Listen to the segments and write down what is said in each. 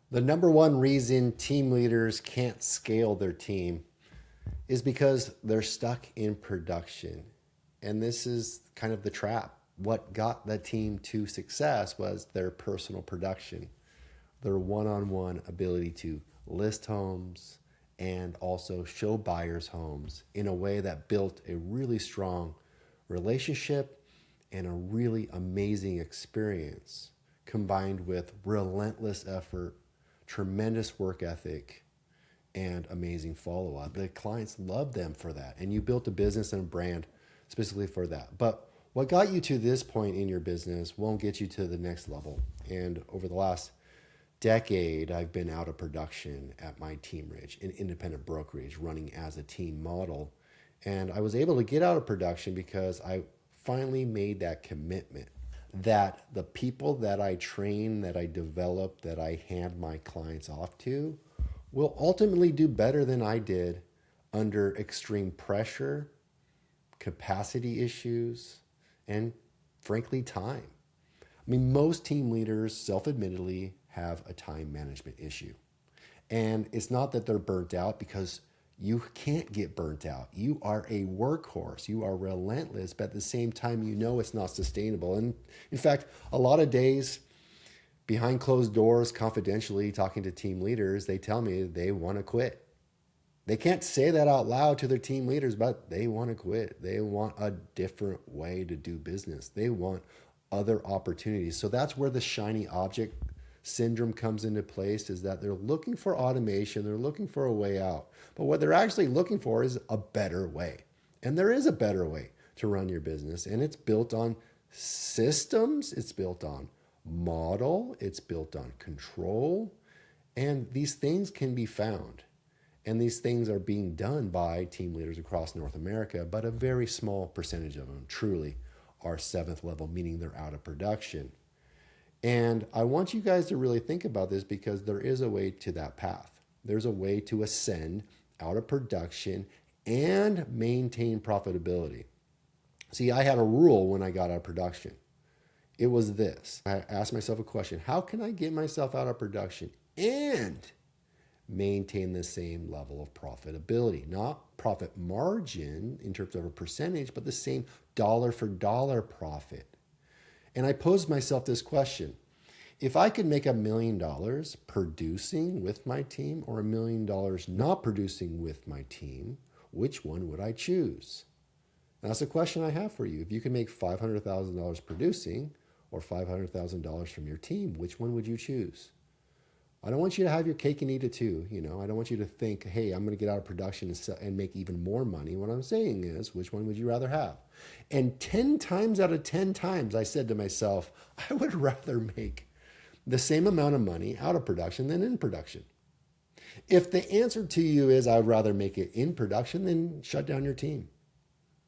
The number one reason team leaders can't scale their team is because they're stuck in production. And this is kind of the trap. What got the team to success was their personal production, their one on one ability to list homes and also show buyers homes in a way that built a really strong relationship and a really amazing experience combined with relentless effort, tremendous work ethic, and amazing follow up. The clients love them for that. And you built a business and a brand specifically for that. But what got you to this point in your business won't get you to the next level. And over the last decade, I've been out of production at my Team Ridge, an independent brokerage running as a team model. And I was able to get out of production because I finally made that commitment that the people that I train, that I develop, that I hand my clients off to will ultimately do better than I did under extreme pressure, capacity issues, and frankly, time. I mean, most team leaders self-admittedly have a time management issue. And it's not that they're burnt out, because you can't get burnt out. You are a workhorse. You are relentless, but at the same time, you know it's not sustainable. And in fact, a lot of days behind closed doors, confidentially talking to team leaders, they tell me they want to quit. They can't say that out loud to their team leaders, but they want to quit. They want a different way to do business. They want other opportunities. So that's where the shiny object syndrome comes into place, is that they're looking for automation. They're looking for a way out. But what they're actually looking for is a better way. And there is a better way to run your business. And it's built on systems. It's built on model. It's built on control. And these things can be found. And these things are being done by team leaders across North America, but a very small percentage of them truly are seventh level, meaning they're out of production. And I want you guys to really think about this, because there is a way to that path. There's a way to ascend out of production and maintain profitability. See, I had a rule when I got out of production. It was this. I asked myself a question: how can I get myself out of production and maintain the same level of profitability? Not profit margin in terms of a percentage, but the same dollar for dollar profit. And I posed myself this question: if I could make $1 million producing with my team or $1 million not producing with my team, which one would I choose? And that's a question I have for you. If you could make $500,000 producing or $500,000 from your team, which one would you choose? I don't want you to have your cake and eat it too. I don't want you to think, hey, I'm going to get out of production and make even more money. What I'm saying is, which one would you rather have? And 10 times out of 10 times, I said to myself, I would rather make the same amount of money out of production than in production. If the answer to you is, I'd rather make it in production, then shut down your team.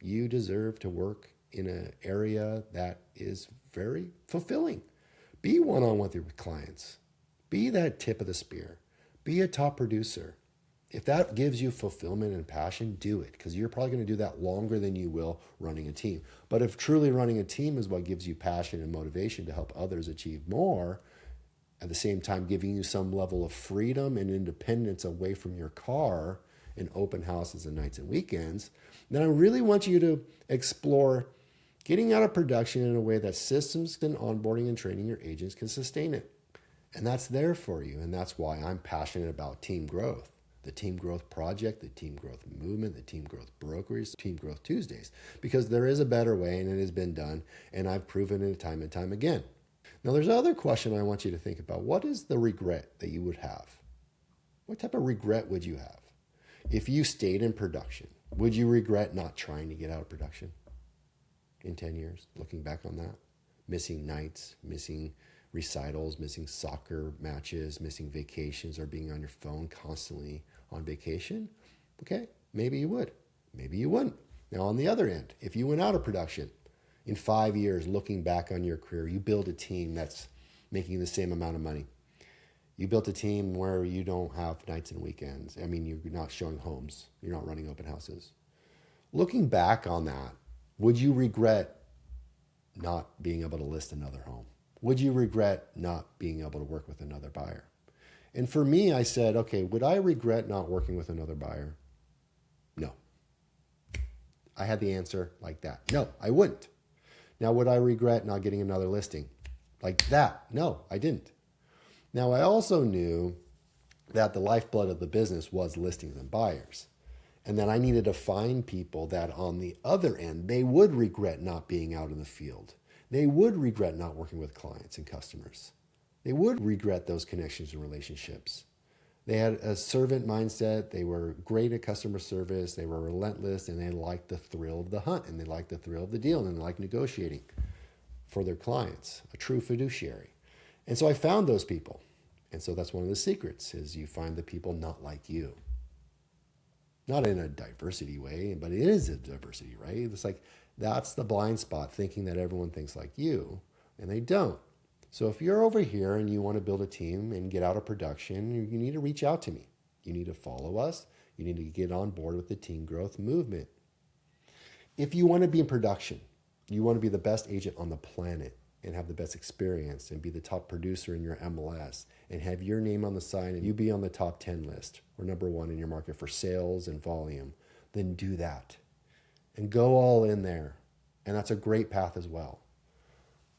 You deserve to work in an area that is very fulfilling. Be one-on-one with your clients. Be that tip of the spear. Be a top producer. If that gives you fulfillment and passion, do it, because you're probably going to do that longer than you will running a team. But if truly running a team is what gives you passion and motivation to help others achieve more, at the same time giving you some level of freedom and independence away from your car and open houses and nights and weekends, then I really want you to explore getting out of production in a way that systems and onboarding and training your agents can sustain it. And that's there for you. And that's why I'm passionate about team growth, the team growth project, the team growth movement, the team growth brokerage, team growth Tuesdays, because there is a better way and it has been done. And I've proven it time and time again. Now, there's another question I want you to think about. What is the regret that you would have? What type of regret would you have if you stayed in production? Would you regret not trying to get out of production in 10 years, looking back on that? Missing nights, missing recitals, missing soccer matches, missing vacations, or being on your phone constantly on vacation? Okay, maybe you would. Maybe you wouldn't. Now, on the other end, if you went out of production in 5 years, looking back on your career, you build a team that's making the same amount of money. You built a team where you don't have nights and weekends. I mean, you're not showing homes. You're not running open houses. Looking back on that, would you regret not being able to list another home? Would you regret not being able to work with another buyer? And for me, I said, okay, would I regret not working with another buyer? No. I had the answer like that. No, I wouldn't. Now, would I regret not getting another listing like that? No, I didn't. Now, I also knew that the lifeblood of the business was listings and buyers. And then I needed to find people that on the other end, they would regret not being out in the field. They would regret not working with clients and customers. They would regret those connections and relationships. They had a servant mindset. They were great at customer service. They were relentless, and they liked the thrill of the hunt, and they liked the thrill of the deal, and they liked negotiating for their clients, a true fiduciary. And so I found those people. And so that's one of the secrets is you find the people not like you. Not in a diversity way, but it is a diversity, right? It's like that's the blind spot, thinking that everyone thinks like you, and they don't. So if you're over here and you want to build a team and get out of production, you need to reach out to me. You need to follow us. You need to get on board with the team growth movement. If you want to be in production, you want to be the best agent on the planet and have the best experience and be the top producer in your MLS and have your name on the sign and you be on the top 10 list or number 1 in your market for sales and volume, then do that and go all in there. And that's a great path as well.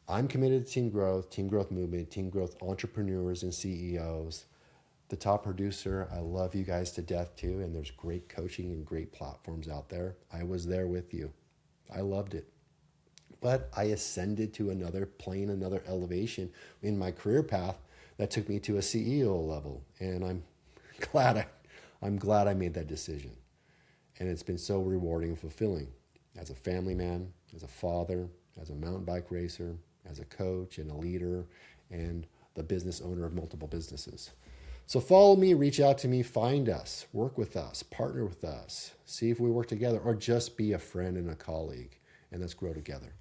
I'm committed to team growth movement, team growth entrepreneurs and CEOs. The top producer, I love you guys to death too. And there's great coaching and great platforms out there. I was there with you. I loved it. But I ascended to another plane, another elevation in my career path that took me to a CEO level. And I'm glad I made that decision. And it's been so rewarding and fulfilling as a family man, as a father, as a mountain bike racer, as a coach and a leader, and the business owner of multiple businesses. So follow me, reach out to me, find us, work with us, partner with us, see if we work together, or just be a friend and a colleague, and let's grow together.